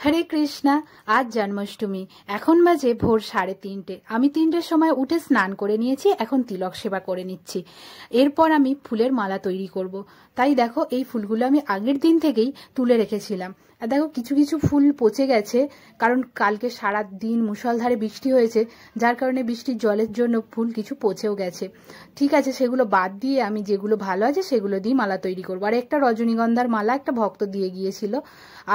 হরে কৃষ্ণা। আজ জন্মাষ্টমী। এখন বাজে ভোর 3:30। আমি 3টের সময় উঠে স্নান করে নিয়েছি, এখন তিলক সেবা করে নিচ্ছি। এরপর আমি ফুলের মালা তৈরি করব। তাই দেখো এই ফুলগুলো আমি আগের দিন থেকেই তুলে রেখেছিলাম। আর দেখো কিছু কিছু ফুল পচে গেছে, কারণ কালকে সারা দিন মুষলধারে বৃষ্টি হয়েছে, যার কারণে বৃষ্টির জলের জন্য ফুল কিছু পচেও গেছে। ঠিক আছে, সেগুলো বাদ দিয়ে আমি যেগুলো ভালো আছে সেগুলো দিয়ে মালা তৈরি করবো। আর একটা রজনীগন্ধার মালা একটা ভক্ত দিয়ে গিয়েছিল।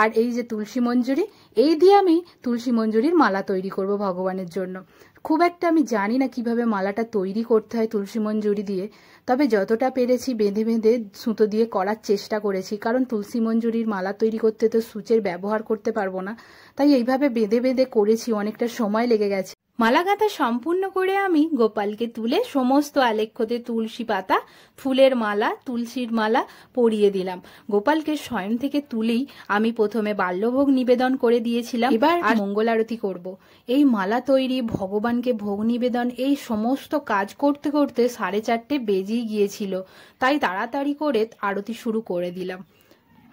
আর এই যে তুলসী মঞ্জুরি, এই দিয়ে আমি তুলসী মঞ্জুরির মালা তৈরি করব ভগবানের জন্য। খুব একটা আমি জানি না কিভাবে মালাটা তৈরি করতে হয় তুলসী মঞ্জুরি দিয়ে, তবে যতটা পেরেছি বেঁধে বেঁধে সুতো দিয়ে করার চেষ্টা করেছি, কারণ তুলসী মঞ্জুরির মালা তৈরি করতে তো সূচের ব্যবহার করতে পারবো না, তাই এইভাবে বেঁধে বেঁধে করেছি। অনেকটা সময় লেগে গেছে। মালা গাঁথা সম্পূর্ণ করে আমি গোপালকে তুলে সমস্ত আলেখ্যতে তুলসী পাতা, ফুলের মালা, তুলসীর মালা পরিয়ে দিলাম। গোপালকে শয়ন থেকে তুলেই আমি প্রথমে বাল্যভোগ নিবেদন করে দিয়েছিলাম, এবার মঙ্গল আরতি করব। এই মালা তৈরি, ভগবানকে ভোগ নিবেদন, এই সমস্ত কাজ করতে করতে 4:30 বেজেই গিয়েছিল, তাই তাড়াতাড়ি করে আরতি শুরু করে দিলাম।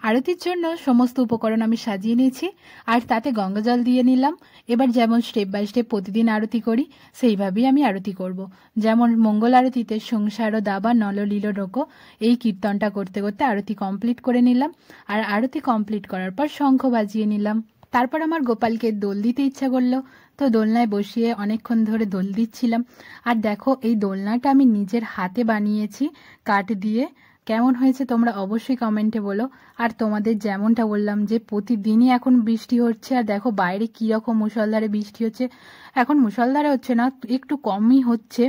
আরতির জন্য সমস্ত উপকরণ আমি সাজিয়ে নিয়েছি, আর তাতে গঙ্গা জল দিয়ে নিলাম। এবার যেমন স্টেপ বাই স্টেপ প্রতিদিন আরতি করি, সেইভাবেই আমি আরতি করব। যেমন মঙ্গল আরতিতে সংসার দাবা নললীল রোকো, এই কীর্তনটা করতে করতে আরতি কমপ্লিট করে নিলাম। আর আরতি কমপ্লিট করার পর শঙ্খ বাজিয়ে নিলাম। তারপর আমার গোপালকে দোল দিতে ইচ্ছা করলো, তো দোলনায় বসিয়ে অনেকক্ষণ ধরে দোল দিচ্ছিলাম। আর দেখো এই দোলনাটা আমি নিজের হাতে বানিয়েছি কাঠ দিয়ে। কেমন হয়েছে তোমরা অবশ্যই কমেন্টে বলো। আর তোমাদের যেমনটা বললাম যে প্রতিদিনই এখন বৃষ্টি হচ্ছে, আর দেখো বাইরে কিরকম মুষলধারে বৃষ্টি হচ্ছে। এখন মুষলধারে হচ্ছে না, একটু কমই হচ্ছে,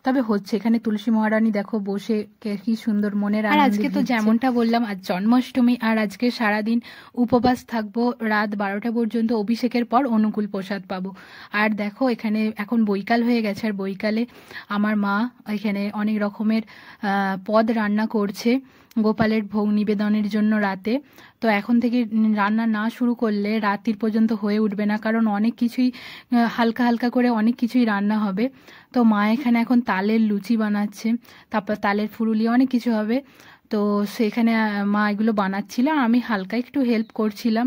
তবে হচ্ছে। এখানে তুলসী মহারানী দেখো বসে কি সুন্দর মনের আনন্দ। আর আজকে তো যেমনটা বললাম আজ জন্মাষ্টমী, আর আজকে সারাদিন উপবাস থাকবো। রাত 12টা পর্যন্ত অভিষেকের পর অনুকূল প্রসাদ পাবো। আর দেখো এখানে এখন বৈকাল হয়ে গেছে, আর বৈকালে আমার মা এখানে অনেক রকমের পদ রান্না করছে গোপালের ভোগ নিবেদনের জন্য রাতে। তো এখন থেকে রান্না না শুরু করলে রাত্রির পর্যন্ত হয়ে উঠবে না, কারণ অনেক কিছুই হালকা হালকা করে অনেক কিছুই রান্না হবে। তো মা এখানে এখন তালের লুচি বানাচ্ছে, তারপর তালের ফুরুলি, অনেক কিছু হবে। তো সেখানে মা এগুলো বানাচ্ছিল, আমি হালকা একটু হেল্প করছিলাম।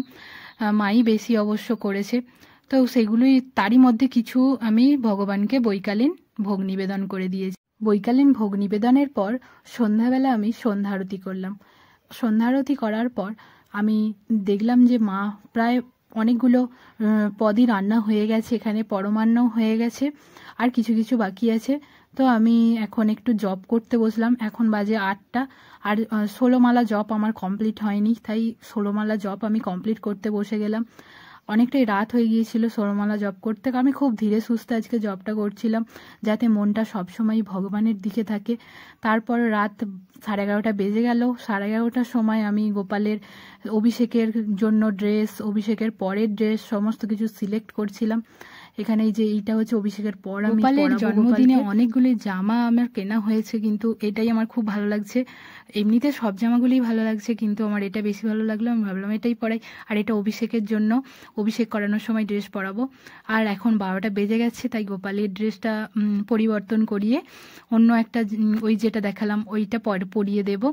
মাই বেশি অবশ্য করেছে। তো সেগুলোই, তারই মধ্যে কিছু আমি ভগবানকে বৈকালীন ভোগ নিবেদন করে দিয়েছি। বৈকালীন ভোগ নিবেদনের পর সন্ধ্যাবেলা আমি সন্ধ্যা আরতি করলাম। সন্ধ্যা আরতি করার পর আমি দেখলাম যে মা প্রায় অনেকগুলো পদই রান্না হয়ে গেছে, এখানে পরমান্নও হয়ে গেছে, আর কিছু কিছু বাকি আছে। তো আমি এখন একটু জপ করতে বসলাম। এখন বাজে 8টা, আর 16 মালা জপ আমার কমপ্লিট হয়নি, তাই 16 মালা জপ আমি কমপ্লিট করতে বসে গেলাম। অনেকটাই রাত হয়ে গিয়েছিল 16 মালা জপ করতে। আমি খুব ধীরে সুস্থে আজকে জপটা করছিলাম, যাতে মনটা সবসময় ভগবানের দিকে থাকে। তারপর রাত 11:30 বেজে গেল। 11:30টার সময় আমি গোপালের অভিষেকের জন্য ড্রেস, অভিষেকের পরের ড্রেস সমস্ত কিছু সিলেক্ট করছিলাম। এখানে এই যে এইটা হচ্ছে অভিষেকের পর আমি গোপালের জন্মদিনে অনেকগুলি জামা আমার কেনা হয়েছে, কিন্তু এটাই আমার খুব ভালো লাগছে। এমনিতে সব জামাগুলিই ভালো লাগছে, কিন্তু আমার এটা বেশি ভালো লাগলো। আমি ভাবলাম এটাই পরাই। আর এটা অভিষেকের জন্য, অভিষেক করানোর সময় ড্রেস পরাবো। আর এখন 12টা বেজে গেছে, তাই গোপালের ড্রেসটা পরিবর্তন করিয়ে অন্য একটা, ওই যেটা দেখালাম ওইটা পরিয়ে দেব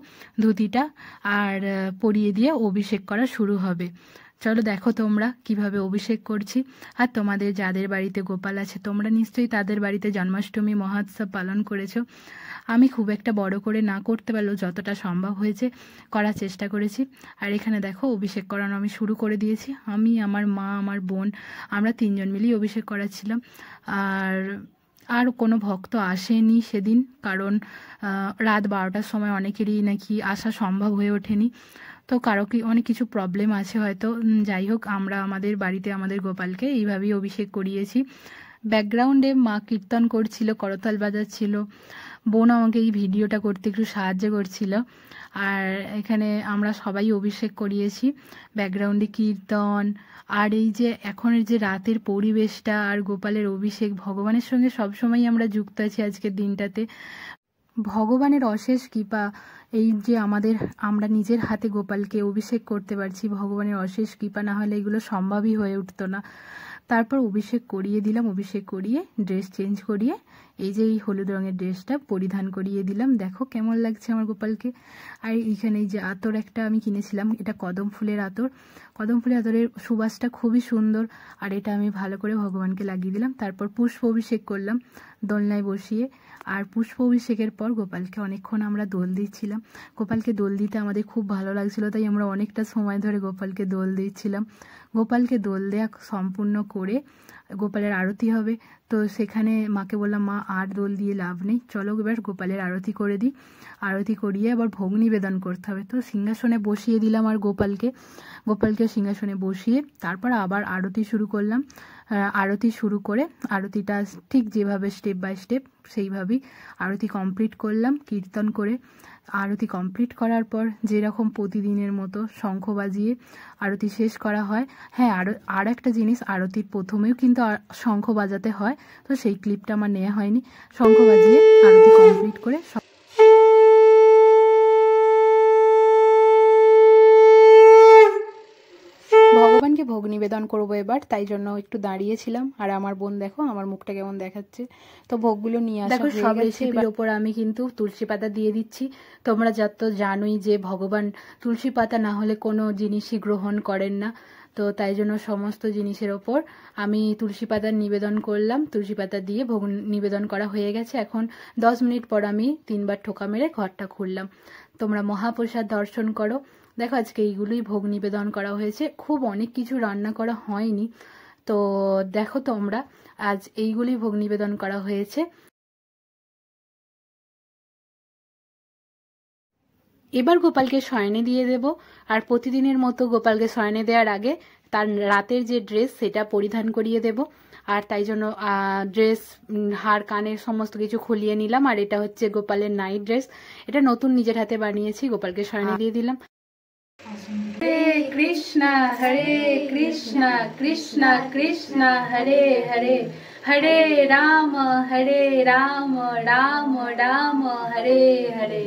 ধুতিটা, আর পরিয়ে দিয়ে অভিষেক করা শুরু হবে। চলো দেখো তোমরা কিভাবে অভিষেক করছি। আর তোমাদের যাদের বাড়িতে গোপাল আছে তোমরা নিশ্চয়ই তাদের বাড়িতে জন্মাষ্টমী মহোৎসব পালন করেছো। আমি খুব একটা বড় করে না করতে পারলেও যতটা সম্ভব হয়েছে করার চেষ্টা করেছি। আর এখানে দেখো অভিষেক করানো আমি শুরু করে দিয়েছি। আমি, আমার মা, আমার বোন, আমরা 3জন মিলেই অভিষেক করাচ্ছিলাম। আর কোনো ভক্ত আসেনি সেদিন, কারণ রাত 12টার সময় অনেকেরই নাকি আসা সম্ভব হয়ে ওঠেনি। তো কারো অনেক কিছু প্রবলেম আছে হয়তো। যাই হোক, আমরা আমাদের বাড়িতে আমাদের গোপালকে এইভাবেই অভিষেক করিয়েছি। ব্যাকগ্রাউন্ডে মা কীর্তন করছিল, করতাল বাজাচ্ছিল। বোন আমাকে এই ভিডিওটা করতে একটু সাহায্য করছিল। আর এখানে আমরা সবাই অভিষেক করিয়েছি, ব্যাকগ্রাউন্ডে কীর্তন। আর এই যে এখনের যে রাতের পরিবেশটা, আর গোপালের অভিষেক, ভগবানের সঙ্গে সবসময় আমরা যুক্ত আছি আজকের দিনটাতে। ভগবানের অশেষ কৃপা, এই যে আমরা নিজের হাতে গোপালকে অভিষেক করতে পারছি, ভগবানের অশেষ কৃপা, না হলে এগুলো সম্ভবই হয়ে উঠতো না। তারপর অভিষেক করিয়ে দিলাম। অভিষেক করিয়ে ড্রেস চেঞ্জ করিয়ে এই যে এই হলুদ রঙের ড্রেসটা পরিধান করিয়ে দিলাম, দেখো কেমন লাগছে আমার গোপালকে। আর এইখানে এই যে আতর একটা আমি কিনেছিলাম, এটা কদম ফুলের আতর, কদম ফুলের আতরের সুবাসটা খুবই সুন্দর। আর এটা আমি ভালো করে ভগবানকে লাগিয়ে দিলাম। তারপর পুষ্প অভিষেক করলাম দোলনায় বসিয়ে। আর পুষ্প অভিষেকের পর গোপালকে অনেকক্ষণ আমরা দোল দিচ্ছিলাম। গোপালকে দোল দিতে আমাদের খুব ভালো লাগছিল, তাই আমরা অনেকটা সময় ধরে গোপালকে দোল দিচ্ছিলাম। গোপালকে দোল দেয়া সম্পূর্ণ করে গোপালের আরতি হবে, তো সেখানে মাকে বললাম, মা আর দোল দিয়ে লাভ নেই, চলো এবার গোপালের আরতি করে দিই। আরতি করিয়ে আবার ভোগ নিবেদন করতে হবে, তো সিংহাসনে বসিয়ে দিলাম আর গোপালকে সিংহাসনে বসিয়ে তারপর আবার আরতি শুরু করলাম। আরতি শুরু করে আরতিটা ঠিক যেভাবে স্টেপ বাই স্টেপ সেইভাবেই আরতি কমপ্লিট করলাম কীর্তন করে। আরতি কমপ্লিট করার পর যেরকম প্রতিদিনের মতো শঙ্খ বাজিয়ে আরতি শেষ করা হয়। হ্যাঁ, আর একটা জিনিস, আরতির প্রথমেও কিন্তু শঙ্খ বাজাতে হয়, তো সেই ক্লিপটা আমার নেওয়া হয়নি। শঙ্খ বাজিয়ে আরতি কমপ্লিট করে ভগবানকে ভোগ নিবেদন করবো এবার, তাই জন্য একটু দাঁড়িয়েছিলাম। আর আমার বোন দেখো আমার মুখটা কেমন দেখাচ্ছে, তো ভোগগুলো নিয়ে আসা হয়ে গেছে। রেসিপির ওপর আমি কিন্তু তুলসী পাতা দিয়ে দিচ্ছি। তোমরা যত জানোই যে ভগবান তুলসী পাতা না হলে কোনো জিনিসই গ্রহণ করেন না, তো তাই জন্য সমস্ত জিনিসের ওপর আমি তুলসী পাতা নিবেদন করলাম। তুলসী পাতা দিয়ে ভোগ নিবেদন করা হয়ে গেছে। এখন 10 মিনিট পর আমি 3 বার ঠোকা মেরে ঘরটা খুললাম। তোমরা মহাপ্রসাদ দর্শন করো। দেখো আজকে এইগুলোই ভোগ নিবেদন করা হয়েছে, খুব অনেক কিছু রান্না করা হয়নি, তো দেখো তোমরা আজ এইগুলি ভোগ নিবেদন করা হয়েছে। এবার গোপালকে শয়নে দিয়ে দেব। আর প্রতিদিনের মতো গোপালকে শয়নে দেওয়ার আগে তার রাতের যে ড্রেস সেটা পরিধান করিয়ে দেব। আর তাই জন্য ড্রেস, হার, কানের সমস্ত কিছু খুলিয়ে নিলাম। আর এটা হচ্ছে গোপালের নাইট ড্রেস, এটা নতুন নিজের হাতে বানিয়েছি। গোপালকে শয়নে দিয়ে দিলাম। হরে কৃষ্ণ কৃষ্ণ কৃষ্ণ হরে হরে, হরে রাম রাম রাম হরে হরে।